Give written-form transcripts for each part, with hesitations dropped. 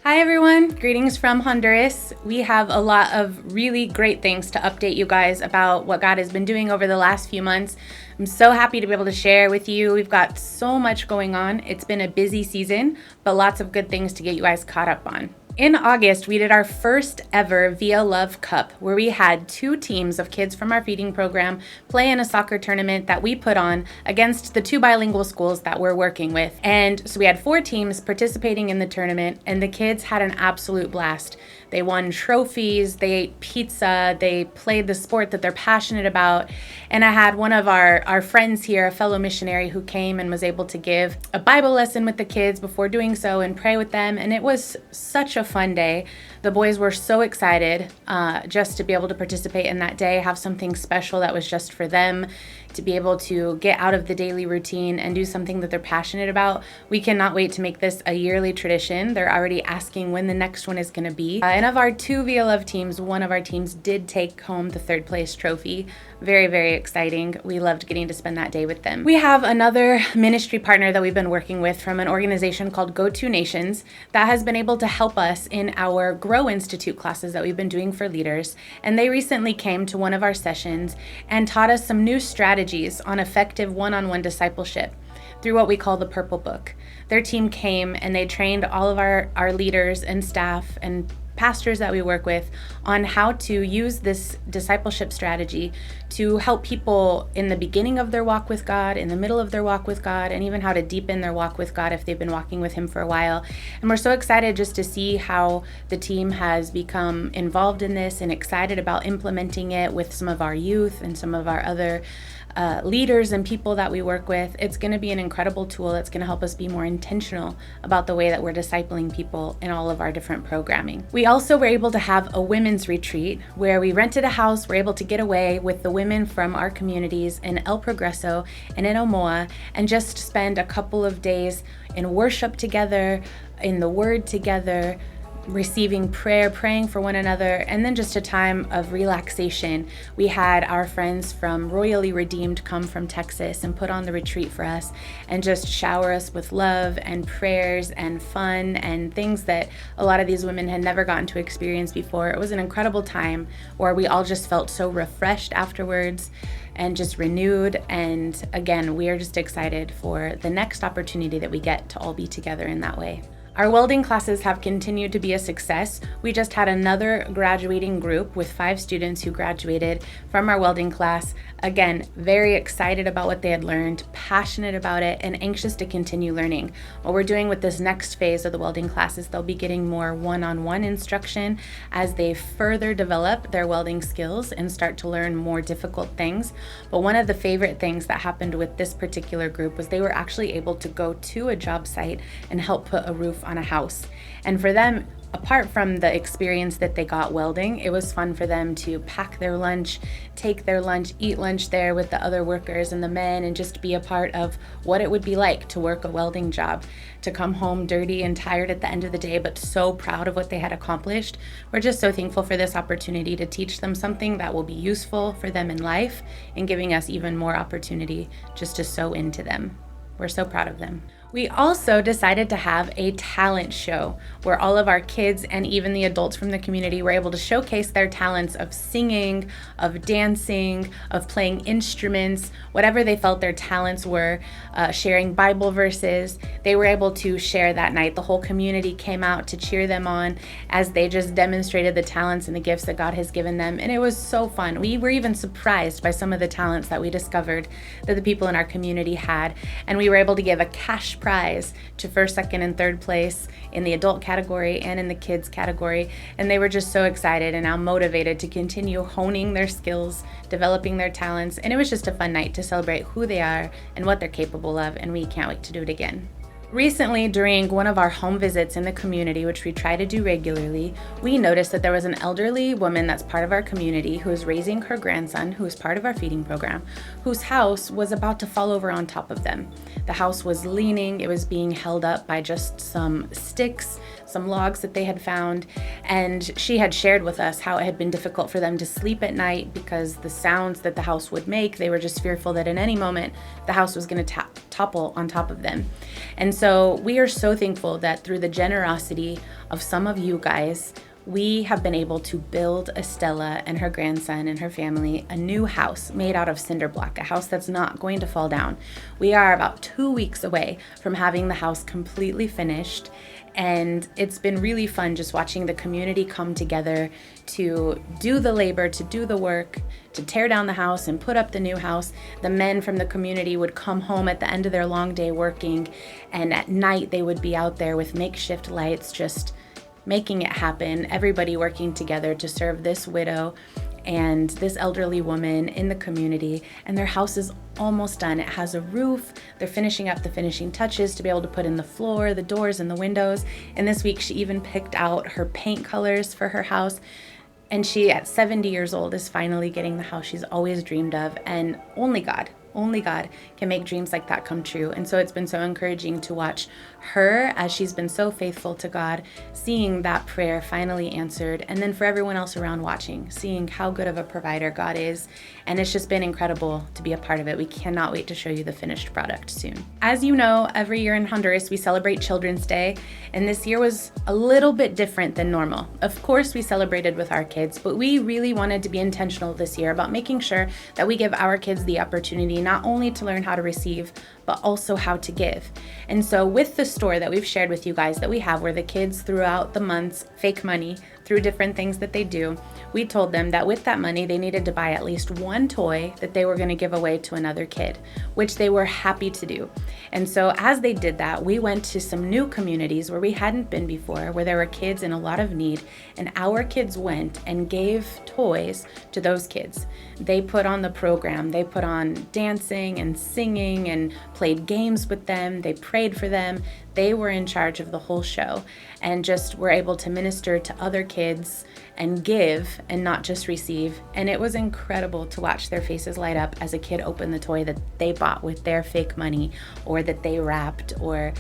Hi everyone, greetings from Honduras. We have a lot of really great things to update you guys about what God has been doing over the last few months. I'm so happy to be able to share with you. We've got so much going on. It's been a busy season, but lots of good things to get you guys caught up on. In August, we did our first ever Via Love Cup, where we had 2 teams of kids from our feeding program play in a soccer tournament that we put on against the 2 bilingual schools that we're working with. And so we had 4 teams participating in the tournament, and the kids had an absolute blast. They won trophies, they ate pizza, they played the sport that they're passionate about. And I had one of our friends here, a fellow missionary, who came and was able to give a Bible lesson with the kids before doing so and pray with them. And it was such a fun day. The boys were so excited just to be able to participate in that day, have something special that was just for them, to be able to get out of the daily routine and do something that they're passionate about. We cannot wait to make this a yearly tradition. They're already asking when the next one is going to be. And of our 2 Via Love teams, one of our teams did take home the 3rd place trophy. Very, very exciting. We loved getting to spend that day with them. We have another ministry partner that we've been working with from an organization called Goto Nations that has been able to help us in our Grow Institute classes that we've been doing for leaders. And they recently came to one of our sessions and taught us some new strategies on effective one-on-one discipleship through what we call the Purple Book. Their team came and they trained all of our leaders and staff and pastors that we work with on how to use this discipleship strategy to help people in the beginning of their walk with God, in the middle of their walk with God, and even how to deepen their walk with God if they've been walking with Him for a while. And we're so excited just to see how the team has become involved in this and excited about implementing it with some of our youth and some of our other leaders and people that we work with. It's going to be an incredible tool that's going to help us be more intentional about the way that we're discipling people in all of our different programming. We also were able to have a women's retreat where we rented a house. We're able to get away with the women from our communities in El Progreso and in Omoa and just spend a couple of days in worship together, in the Word together, receiving prayer, praying for one another, and then just a time of relaxation. We had our friends from Royally Redeemed come from Texas and put on the retreat for us and just shower us with love and prayers and fun and things that a lot of these women had never gotten to experience before. It was an incredible time where we all just felt so refreshed afterwards and just renewed. And again, we are just excited for the next opportunity that we get to all be together in that way. Our welding classes have continued to be a success. We just had another graduating group with 5 students who graduated from our welding class. Again, very excited about what they had learned, passionate about it, and anxious to continue learning. What we're doing with this next phase of the welding classes, they'll be getting more one-on-one instruction as they further develop their welding skills and start to learn more difficult things. But one of the favorite things that happened with this particular group was they were actually able to go to a job site and help put a roof on a house. And for them, apart from the experience that they got welding, it was fun for them to pack their lunch, take their lunch, eat lunch there with the other workers and the men, and just be a part of what it would be like to work a welding job, to come home dirty and tired at the end of the day, but so proud of what they had accomplished. We're just so thankful for this opportunity to teach them something that will be useful for them in life and giving us even more opportunity just to sow into them. We're so proud of them. We also decided to have a talent show where all of our kids and even the adults from the community were able to showcase their talents of singing, of dancing, of playing instruments, whatever they felt their talents were, sharing Bible verses. They were able to share that night. The whole community came out to cheer them on as they just demonstrated the talents and the gifts that God has given them. And it was so fun. We were even surprised by some of the talents that we discovered that the people in our community had. And we were able to give a cash prize to 1st, 2nd, and 3rd place in the adult category and in the kids category. And they were just so excited and now motivated to continue honing their skills, developing their talents. And it was just a fun night to celebrate who they are and what they're capable of. And we can't wait to do it again. Recently, during one of our home visits in the community, which we try to do regularly, we noticed that there was an elderly woman that's part of our community who is raising her grandson, who is part of our feeding program, whose house was about to fall over on top of them. The house was leaning, it was being held up by just some sticks, some logs that they had found, and she had shared with us how it had been difficult for them to sleep at night because the sounds that the house would make, they were just fearful that in any moment the house was going to topple on top of them. And so we are so thankful that through the generosity of some of you guys, we have been able to build Estella and her grandson and her family a new house made out of cinder block, a house that's not going to fall down. We are about 2 weeks away from having the house completely finished, and it's been really fun just watching the community come together to do the labor, to do the work, to tear down the house and put up the new house. The men from the community would come home at the end of their long day working, and at night they would be out there with makeshift lights, just making it happen, everybody working together to serve this widow and this elderly woman in the community. And their house is almost done. It has a roof. They're finishing up the finishing touches to be able to put in the floor, the doors, and the windows. And this week she even picked out her paint colors for her house. And she, at 70 years old, is finally getting the house she's always dreamed of. And only God can make dreams like that come true. And so it's been so encouraging to watch her, as she's been so faithful to God, seeing that prayer finally answered, and then for everyone else around watching, seeing how good of a provider God is. And it's just been incredible to be a part of it. We cannot wait to show you the finished product soon. As you know, every year in Honduras, we celebrate Children's Day, and this year was a little bit different than normal. Of course, we celebrated with our kids, but we really wanted to be intentional this year about making sure that we give our kids the opportunity not only to learn how to receive, but also how to give. And so with the store that we've shared with you guys that we have, where the kids throughout the months fake money through different things that they do, we told them that with that money, they needed to buy at least one toy that they were going to give away to another kid, which they were happy to do. And so as they did that, we went to some new communities where we hadn't been before, where there were kids in a lot of need, and our kids went and gave toys to those kids. They put on the program. They put on dancing and singing and played games with them. They prayed for them. They were in charge of the whole show, and just were able to minister to other kids and give and not just receive. And it was incredible to watch their faces light up as a kid opened the toy that they bought with their fake money, or that they wrapped, or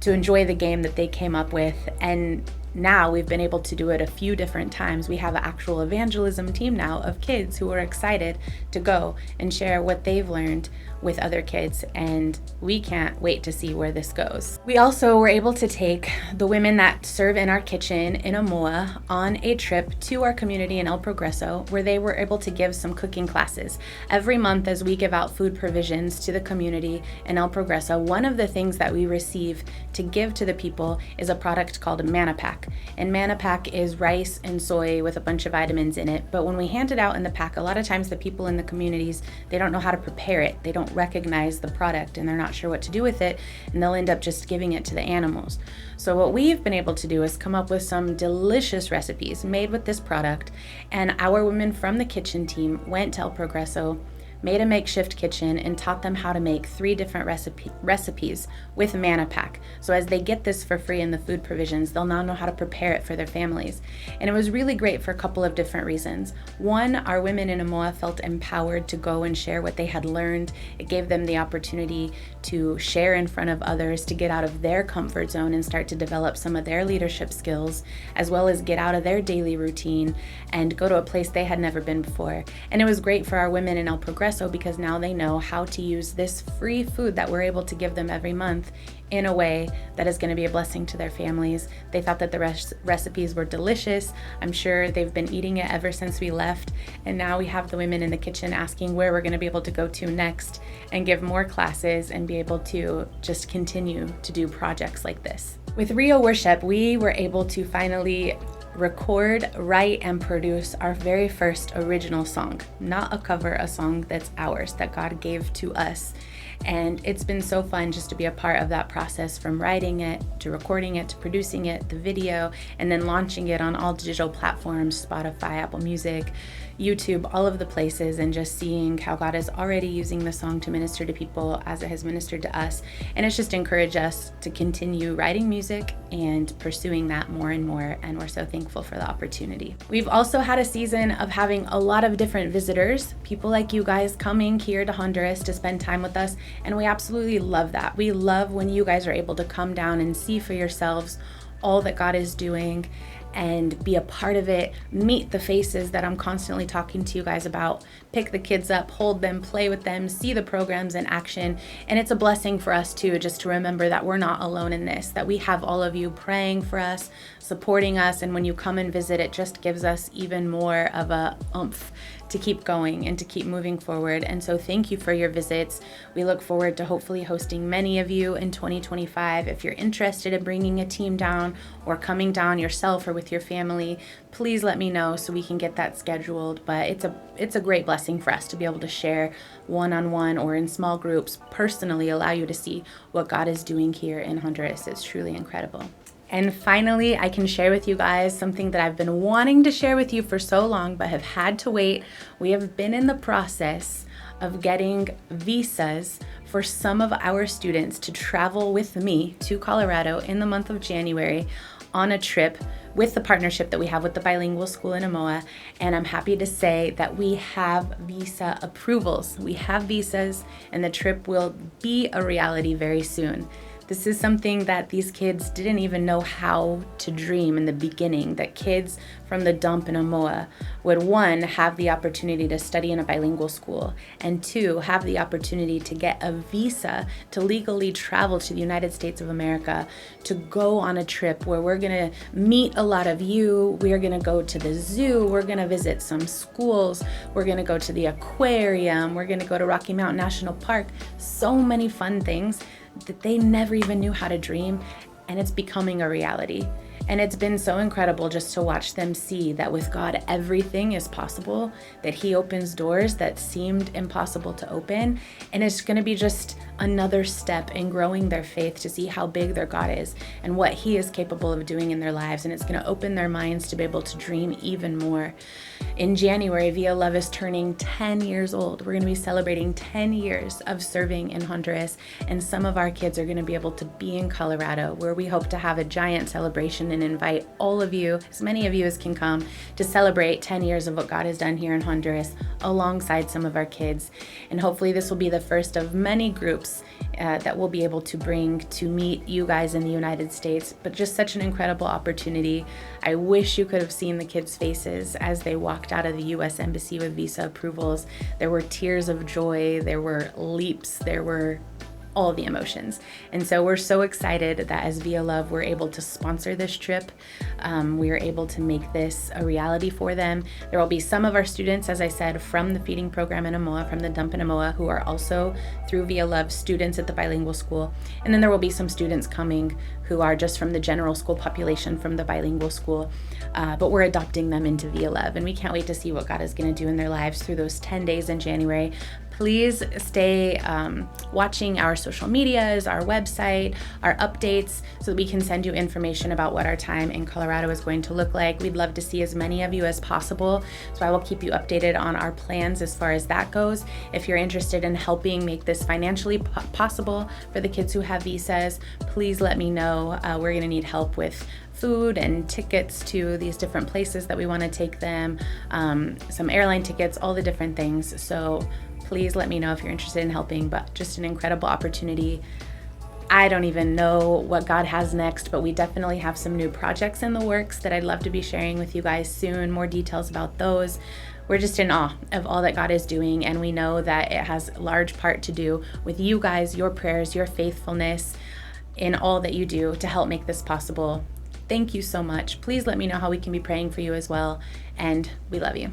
to enjoy the game that they came up with. And now we've been able to do it a few different times. We have an actual evangelism team now of kids who are excited to go and share what they've learned with other kids, and we can't wait to see where this goes. We also were able to take the women that serve in our kitchen in Amoa on a trip to our community in El Progreso, where they were able to give some cooking classes. Every month as we give out food provisions to the community in El Progreso, one of the things that we receive to give to the people is a product called a Manna Pack. And Manna Pack is rice and soy with a bunch of vitamins in it. But when we hand it out in the pack, a lot of times the people in the communities, they don't know how to prepare it. They don't recognize the product, and they're not sure what to do with it, and they'll end up just giving it to the animals. So what we've been able to do is come up with some delicious recipes made with this product, and our women from the kitchen team went to El Progreso, made a makeshift kitchen, and taught them how to make 3 different recipes with Manna Pack. So as they get this for free in the food provisions, they'll now know how to prepare it for their families. And it was really great for a couple of different reasons. One, our women in Amoa felt empowered to go and share what they had learned. It gave them the opportunity to share in front of others, to get out of their comfort zone and start to develop some of their leadership skills, as well as get out of their daily routine and go to a place they had never been before. And it was great for our women in El Progreso, because now they know how to use this free food that we're able to give them every month in a way that is going to be a blessing to their families. They thought that the recipes were delicious. I'm sure they've been eating it ever since we left, and now we have the women in the kitchen asking where we're going to be able to go to next and give more classes and be able to just continue to do projects like this. With Rio Worship, we were able to finally record, write, and produce our very first original song. Not a cover, a song that's ours, that God gave to us. And it's been so fun just to be a part of that process, from writing it to recording it to producing it, the video, and then launching it on all digital platforms, Spotify, Apple Music, YouTube, all of the places, and just seeing how God is already using the song to minister to people as it has ministered to us. And it's just encouraged us to continue writing music and pursuing that more and more, and we're so thankful for the opportunity. We've also had a season of having a lot of different visitors, people like you guys coming here to Honduras to spend time with us, and we absolutely love that. We love when you guys are able to come down and see for yourselves all that God is doing and be a part of it. Meet the faces that I'm constantly talking to you guys about. Pick the kids up, hold them, play with them, see the programs in action. And it's a blessing for us too, just to remember that we're not alone in this, that we have all of you praying for us, supporting us. And when you come and visit, it just gives us even more of a oomph to keep going and to keep moving forward. And so thank you for your visits. We look forward to hopefully hosting many of you in 2025. If you're interested in bringing a team down or coming down yourself or with your family, please let me know so we can get that scheduled. But it's a great blessing for us to be able to share one-on-one or in small groups, personally allow you to see what God is doing here in Honduras. It's truly incredible. And finally, I can share with you guys something that I've been wanting to share with you for so long, but have had to wait. We have been in the process of getting visas for some of our students to travel with me to Colorado in the month of January on a trip with the partnership that we have with the bilingual school in Amoa. And I'm happy to say that we have visa approvals. We have visas, and the trip will be a reality very soon. This is something that these kids didn't even know how to dream in the beginning, that kids from the dump in Amoa would, one, have the opportunity to study in a bilingual school, and two, have the opportunity to get a visa to legally travel to the United States of America, to go on a trip where we're gonna meet a lot of you, we're gonna go to the zoo, we're gonna visit some schools, we're gonna go to the aquarium, we're gonna go to Rocky Mountain National Park. So many fun things that they never even knew how to dream, and it's becoming a reality. And it's been so incredible just to watch them see that with God, everything is possible, that He opens doors that seemed impossible to open. And it's going to be just another step in growing their faith to see how big their God is and what He is capable of doing in their lives. And it's going to open their minds to be able to dream even more. In January, Via Love is turning 10 years old. We're going to be celebrating 10 years of serving in Honduras. And some of our kids are going to be able to be in Colorado, where we hope to have a giant celebration and invite all of you, as many of you as can come, to celebrate 10 years of what God has done here in Honduras alongside some of our kids. And hopefully this will be the first of many groups that we'll be able to bring to meet you guys in the United States. But just such an incredible opportunity. I wish you could have seen the kids' faces as they walked out of the U.S. Embassy with visa approvals. There were tears of joy, there were leaps, there were all the emotions. And so we're so excited that as Via Love, we're able to sponsor this trip. We are able to make this a reality for them. There will be some of our students, as I said, from the feeding program in Amoa, from the dump in Amoa, who are also through Via Love students at the bilingual school. And then there will be some students coming who are just from the general school population from the bilingual school. But we're adopting them into Via Love, and we can't wait to see what God is going to do in their lives through those 10 days in January. Please stay watching our social medias, our website, our updates, so that we can send you information about what our time in Colorado is going to look like. We'd love to see as many of you as possible, so I will keep you updated on our plans as far as that goes. If you're interested in helping make this financially possible for the kids who have visas, please let me know. We're going to need help with food and tickets to these different places that we want to take them, some airline tickets, all the different things. So please let me know if you're interested in helping, but just an incredible opportunity. I don't even know what God has next, but we definitely have some new projects in the works that I'd love to be sharing with you guys soon, more details about those. We're just in awe of all that God is doing, and we know that it has a large part to do with you guys, your prayers, your faithfulness in all that you do to help make this possible. Thank you so much. Please let me know how we can be praying for you as well, and we love you.